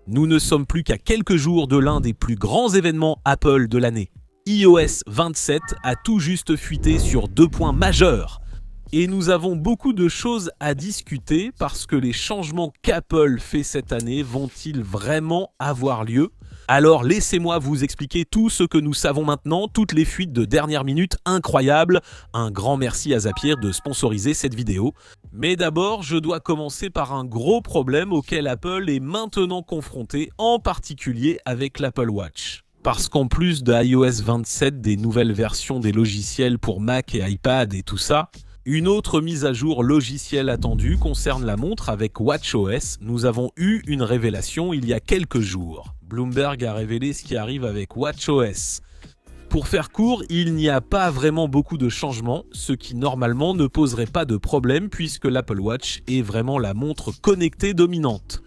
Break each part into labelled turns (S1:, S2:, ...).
S1: Nous ne sommes plus qu'à quelques jours de l'un des plus grands événements Apple de l'année. iOS 27 a tout juste fuité sur 2 points majeurs. Et nous avons beaucoup de choses à discuter parce que les changements qu'Apple fait cette année vont-ils vraiment avoir lieu ? Alors laissez-moi vous expliquer tout ce que nous savons maintenant, toutes les fuites de dernière minute incroyables. Un grand merci à Zapier de sponsoriser cette vidéo. Mais d'abord, je dois commencer par un gros problème auquel Apple est maintenant confronté, en particulier avec l'Apple Watch. Parce qu'en plus de iOS 27, des nouvelles versions des logiciels pour Mac et iPad et tout ça, une autre mise à jour logicielle attendue concerne la montre avec WatchOS. Nous avons eu une révélation il y a quelques jours. Bloomberg a révélé ce qui arrive avec WatchOS. Pour faire court, il n'y a pas vraiment beaucoup de changements, ce qui normalement ne poserait pas de problème puisque l'Apple Watch est vraiment la montre connectée dominante.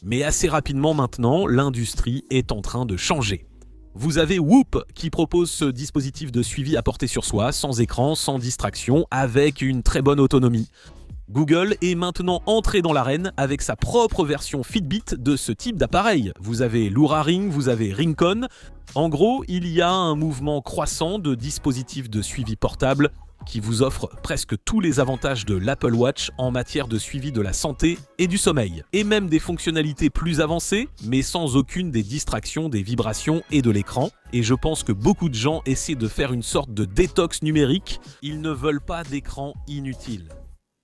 S1: Mais assez rapidement maintenant, l'industrie est en train de changer. Vous avez Whoop qui propose ce dispositif de suivi à portée sur soi, sans écran, sans distraction, avec une très bonne autonomie. Google est maintenant entré dans l'arène avec sa propre version Fitbit de ce type d'appareil. Vous avez l'Oura Ring, vous avez Ringcon. En gros, il y a un mouvement croissant de dispositifs de suivi portable qui vous offre presque tous les avantages de l'Apple Watch en matière de suivi de la santé et du sommeil. Et même des fonctionnalités plus avancées, mais sans aucune des distractions, des vibrations et de l'écran. Et je pense que beaucoup de gens essaient de faire une sorte de détox numérique. Ils ne veulent pas d'écran inutile.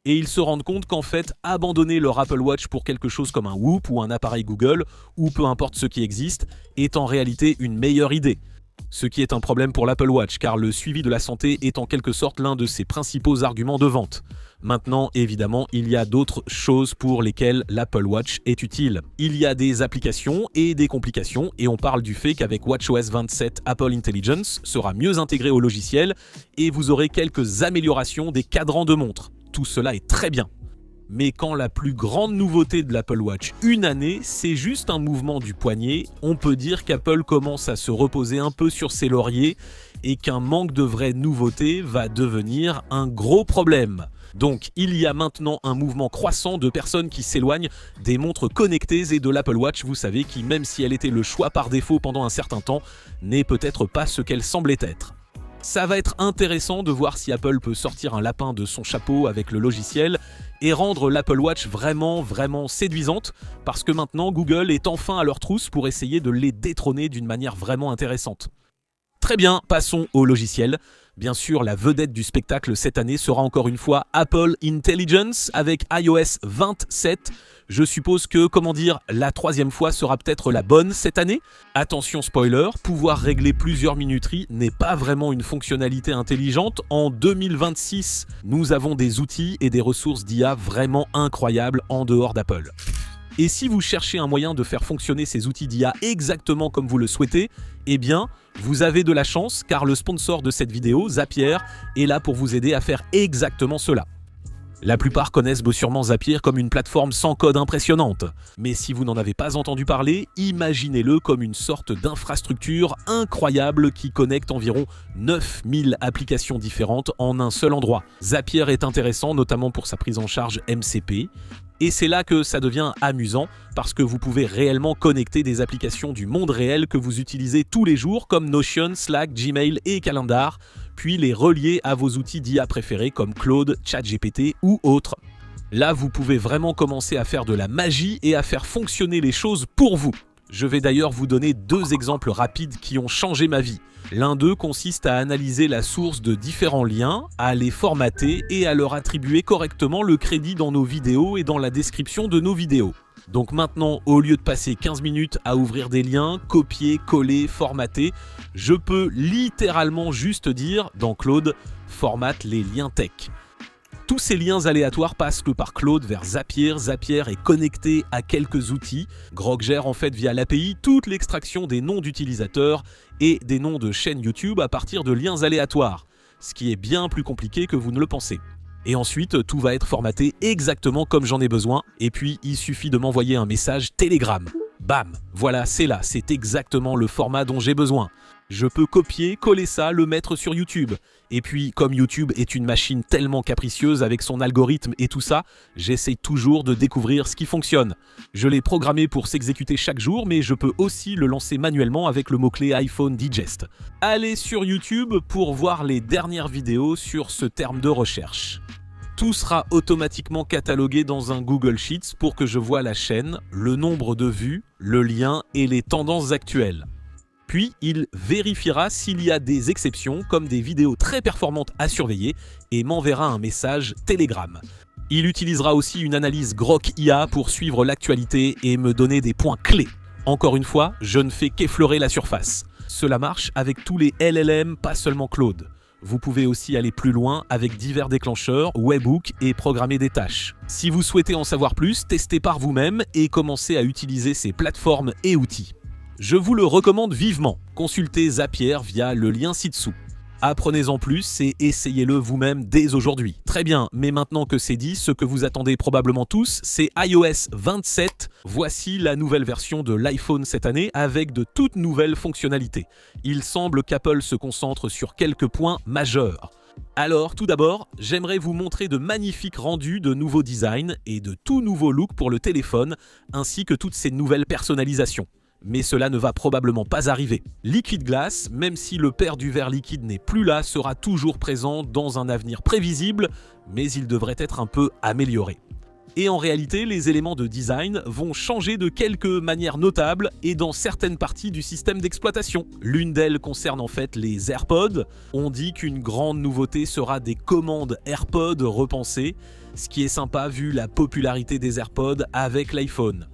S1: Et ils se rendent compte qu'en fait, abandonner leur Apple Watch pour quelque chose comme un Whoop ou un appareil Google, ou peu importe ce qui existe, est en réalité une meilleure idée. Ce qui est un problème pour l'Apple Watch, car le suivi de la santé est en quelque sorte l'un de ses principaux arguments de vente. Maintenant, évidemment, il y a d'autres choses pour lesquelles l'Apple Watch est utile. Il y a des applications et des complications, et on parle du fait qu'avec WatchOS 27, Apple Intelligence sera mieux intégré au logiciel, et vous aurez quelques améliorations des cadrans de montre. Tout cela est très bien. Mais quand la plus grande nouveauté de l'Apple Watch une année, c'est juste un mouvement du poignet, on peut dire qu'Apple commence à se reposer un peu sur ses lauriers et qu'un manque de vraies nouveautés va devenir un gros problème. Donc il y a maintenant un mouvement croissant de personnes qui s'éloignent des montres connectées et de l'Apple Watch, vous savez, qui même si elle était le choix par défaut pendant un certain temps, n'est peut-être pas ce qu'elle semblait être. Ça va être intéressant de voir si Apple peut sortir un lapin de son chapeau avec le logiciel et rendre l'Apple Watch vraiment séduisante, parce que maintenant Google est enfin à leur trousse pour essayer de les détrôner d'une manière vraiment intéressante. Très bien, passons au logiciel. Bien sûr, la vedette du spectacle cette année sera encore une fois Apple Intelligence avec iOS 27. Je suppose que, la troisième fois sera peut-être la bonne cette année. Attention spoiler, pouvoir régler plusieurs minuteries n'est pas vraiment une fonctionnalité intelligente. En 2026, nous avons des outils et des ressources d'IA vraiment incroyables en dehors d'Apple. Et si vous cherchez un moyen de faire fonctionner ces outils d'IA exactement comme vous le souhaitez, eh bien, vous avez de la chance car le sponsor de cette vidéo, Zapier, est là pour vous aider à faire exactement cela. La plupart connaissent sûrement Zapier comme une plateforme sans code impressionnante. Mais si vous n'en avez pas entendu parler, imaginez-le comme une sorte d'infrastructure incroyable qui connecte environ 9000 applications différentes en un seul endroit. Zapier est intéressant notamment pour sa prise en charge MCP. Et c'est là que ça devient amusant parce que vous pouvez réellement connecter des applications du monde réel que vous utilisez tous les jours comme Notion, Slack, Gmail et Calendar, puis les relier à vos outils d'IA préférés comme Claude, ChatGPT ou autres. Là, vous pouvez vraiment commencer à faire de la magie et à faire fonctionner les choses pour vous. Je vais d'ailleurs vous donner 2 exemples rapides qui ont changé ma vie. L'un d'eux consiste à analyser la source de différents liens, à les formater et à leur attribuer correctement le crédit dans nos vidéos et dans la description de nos vidéos. Donc maintenant, au lieu de passer 15 minutes à ouvrir des liens, copier, coller, formater, je peux littéralement juste dire dans Claude « formate les liens tech ». Tous ces liens aléatoires passent par Claude vers Zapier. Zapier est connecté à quelques outils. Grok gère en fait via l'API toute l'extraction des noms d'utilisateurs et des noms de chaînes YouTube à partir de liens aléatoires, ce qui est bien plus compliqué que vous ne le pensez. Et ensuite, tout va être formaté exactement comme j'en ai besoin, et puis il suffit de m'envoyer un message Telegram. Bam, voilà, c'est là, c'est exactement le format dont j'ai besoin. Je peux copier, coller ça, le mettre sur YouTube. Et puis, comme YouTube est une machine tellement capricieuse avec son algorithme et tout ça, j'essaie toujours de découvrir ce qui fonctionne. Je l'ai programmé pour s'exécuter chaque jour, mais je peux aussi le lancer manuellement avec le mot-clé iPhone Digest. Allez sur YouTube pour voir les dernières vidéos sur ce terme de recherche. Tout sera automatiquement catalogué dans un Google Sheets pour que je voie la chaîne, le nombre de vues, le lien et les tendances actuelles. Puis, il vérifiera s'il y a des exceptions, comme des vidéos très performantes à surveiller, et m'enverra un message Telegram. Il utilisera aussi une analyse Grok IA pour suivre l'actualité et me donner des points clés. Encore une fois, je ne fais qu'effleurer la surface. Cela marche avec tous les LLM, pas seulement Claude. Vous pouvez aussi aller plus loin avec divers déclencheurs, webhooks et programmer des tâches. Si vous souhaitez en savoir plus, testez par vous-même et commencez à utiliser ces plateformes et outils. Je vous le recommande vivement. Consultez Zapier via le lien ci-dessous. Apprenez-en plus et essayez-le vous-même dès aujourd'hui. Très bien, mais maintenant que c'est dit, ce que vous attendez probablement tous, c'est iOS 27. Voici la nouvelle version de l'iPhone cette année avec de toutes nouvelles fonctionnalités. Il semble qu'Apple se concentre sur quelques points majeurs. Alors, tout d'abord, j'aimerais vous montrer de magnifiques rendus de nouveaux designs et de tout nouveaux looks pour le téléphone, ainsi que toutes ces nouvelles personnalisations. Mais cela ne va probablement pas arriver. Liquid Glass, même si le père du verre liquide n'est plus là, sera toujours présent dans un avenir prévisible, mais il devrait être un peu amélioré. Et en réalité, les éléments de design vont changer de quelques manières notables et dans certaines parties du système d'exploitation. L'une d'elles concerne en fait les AirPods. On dit qu'une grande nouveauté sera des commandes AirPods repensées, ce qui est sympa vu la popularité des AirPods avec l'iPhone.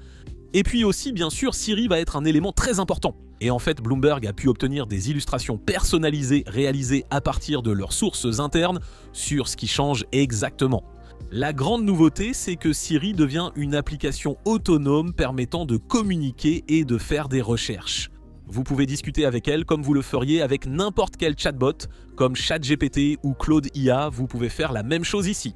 S1: Et puis aussi, bien sûr, Siri va être un élément très important. Et en fait, Bloomberg a pu obtenir des illustrations personnalisées réalisées à partir de leurs sources internes sur ce qui change exactement. La grande nouveauté, c'est que Siri devient une application autonome permettant de communiquer et de faire des recherches. Vous pouvez discuter avec elle comme vous le feriez avec n'importe quel chatbot, comme ChatGPT ou Claude IA, vous pouvez faire la même chose ici.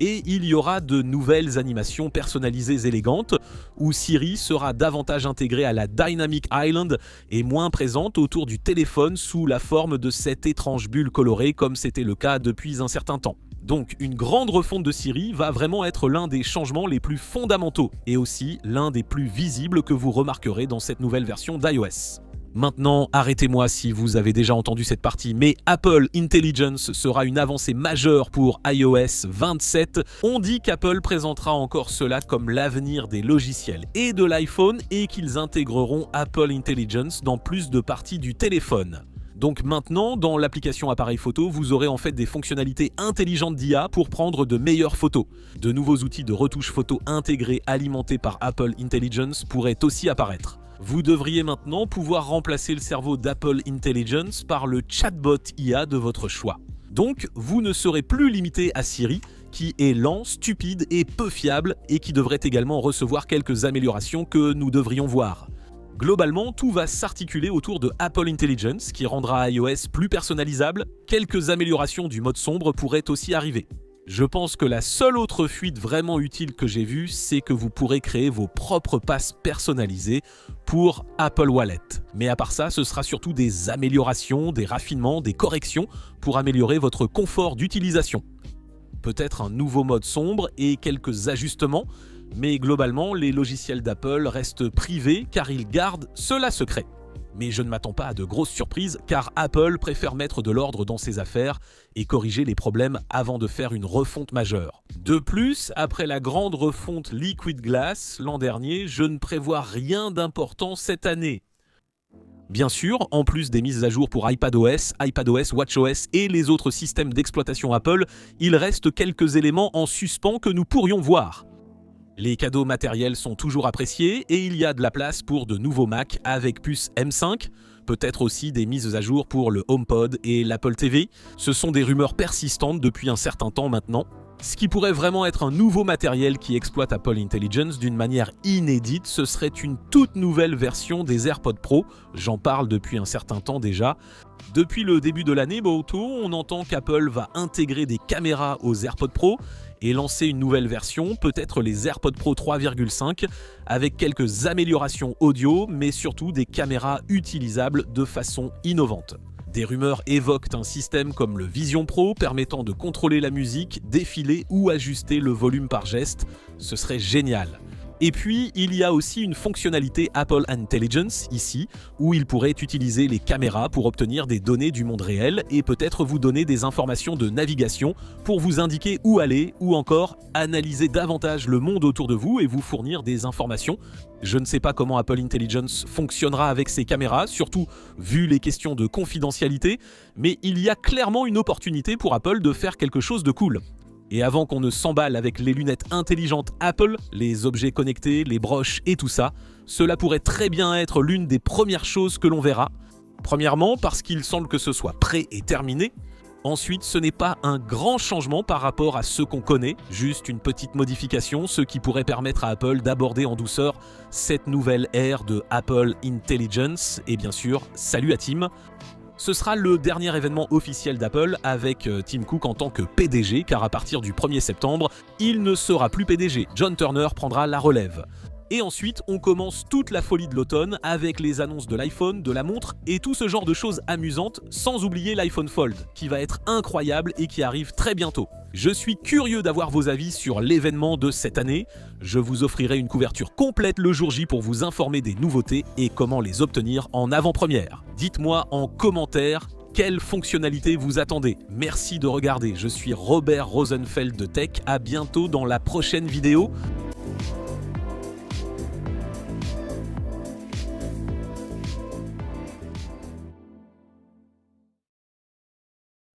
S1: Et il y aura de nouvelles animations personnalisées élégantes, où Siri sera davantage intégrée à la Dynamic Island et moins présente autour du téléphone sous la forme de cette étrange bulle colorée comme c'était le cas depuis un certain temps. Donc une grande refonte de Siri va vraiment être l'un des changements les plus fondamentaux et aussi l'un des plus visibles que vous remarquerez dans cette nouvelle version d'iOS. Maintenant, arrêtez-moi si vous avez déjà entendu cette partie, mais Apple Intelligence sera une avancée majeure pour iOS 27. On dit qu'Apple présentera encore cela comme l'avenir des logiciels et de l'iPhone et qu'ils intégreront Apple Intelligence dans plus de parties du téléphone. Donc maintenant, dans l'application appareil photo, vous aurez en fait des fonctionnalités intelligentes d'IA pour prendre de meilleures photos. De nouveaux outils de retouche photo intégrés alimentés par Apple Intelligence pourraient aussi apparaître. Vous devriez maintenant pouvoir remplacer le cerveau d'Apple Intelligence par le chatbot IA de votre choix. Donc, vous ne serez plus limité à Siri, qui est lent, stupide et peu fiable et qui devrait également recevoir quelques améliorations que nous devrions voir. Globalement, tout va s'articuler autour de Apple Intelligence qui rendra iOS plus personnalisable. Quelques améliorations du mode sombre pourraient aussi arriver. Je pense que la seule autre fuite vraiment utile que j'ai vue, c'est que vous pourrez créer vos propres passes personnalisées pour Apple Wallet. Mais à part ça, ce sera surtout des améliorations, des raffinements, des corrections pour améliorer votre confort d'utilisation. Peut-être un nouveau mode sombre et quelques ajustements, mais globalement, les logiciels d'Apple restent privés car ils gardent cela secret. Mais je ne m'attends pas à de grosses surprises car Apple préfère mettre de l'ordre dans ses affaires et corriger les problèmes avant de faire une refonte majeure. De plus, après la grande refonte Liquid Glass l'an dernier, je ne prévois rien d'important cette année. Bien sûr, en plus des mises à jour pour iPadOS, WatchOS et les autres systèmes d'exploitation Apple, il reste quelques éléments en suspens que nous pourrions voir. Les cadeaux matériels sont toujours appréciés et il y a de la place pour de nouveaux Mac avec puce M5, peut-être aussi des mises à jour pour le HomePod et l'Apple TV. Ce sont des rumeurs persistantes depuis un certain temps maintenant. Ce qui pourrait vraiment être un nouveau matériel qui exploite Apple Intelligence d'une manière inédite, ce serait une toute nouvelle version des AirPods Pro. J'en parle depuis un certain temps déjà. Depuis le début de l'année, on entend qu'Apple va intégrer des caméras aux AirPods Pro et lancer une nouvelle version, peut-être les AirPods Pro 3,5, avec quelques améliorations audio, mais surtout des caméras utilisables de façon innovante. Des rumeurs évoquent un système comme le Vision Pro permettant de contrôler la musique, défiler ou ajuster le volume par geste. Ce serait génial. Et puis, il y a aussi une fonctionnalité Apple Intelligence ici, où il pourrait utiliser les caméras pour obtenir des données du monde réel et peut-être vous donner des informations de navigation pour vous indiquer où aller ou encore analyser davantage le monde autour de vous et vous fournir des informations. Je ne sais pas comment Apple Intelligence fonctionnera avec ces caméras, surtout vu les questions de confidentialité, mais il y a clairement une opportunité pour Apple de faire quelque chose de cool. Et avant qu'on ne s'emballe avec les lunettes intelligentes Apple, les objets connectés, les broches et tout ça, cela pourrait très bien être l'une des premières choses que l'on verra. Premièrement, parce qu'il semble que ce soit prêt et terminé. Ensuite, ce n'est pas un grand changement par rapport à ce qu'on connaît, juste une petite modification, ce qui pourrait permettre à Apple d'aborder en douceur cette nouvelle ère de Apple Intelligence. Et bien sûr, salut à Tim. Ce sera le dernier événement officiel d'Apple avec Tim Cook en tant que PDG, car à partir du 1er septembre, il ne sera plus PDG. John Turner prendra la relève. Et ensuite, on commence toute la folie de l'automne avec les annonces de l'iPhone, de la montre et tout ce genre de choses amusantes, sans oublier l'iPhone Fold, qui va être incroyable et qui arrive très bientôt. Je suis curieux d'avoir vos avis sur l'événement de cette année. Je vous offrirai une couverture complète le jour J pour vous informer des nouveautés et comment les obtenir en avant-première. Dites-moi en commentaire quelles fonctionnalités vous attendez. Merci de regarder, je suis Robert Rosenfeld de Tech, à bientôt dans la prochaine vidéo.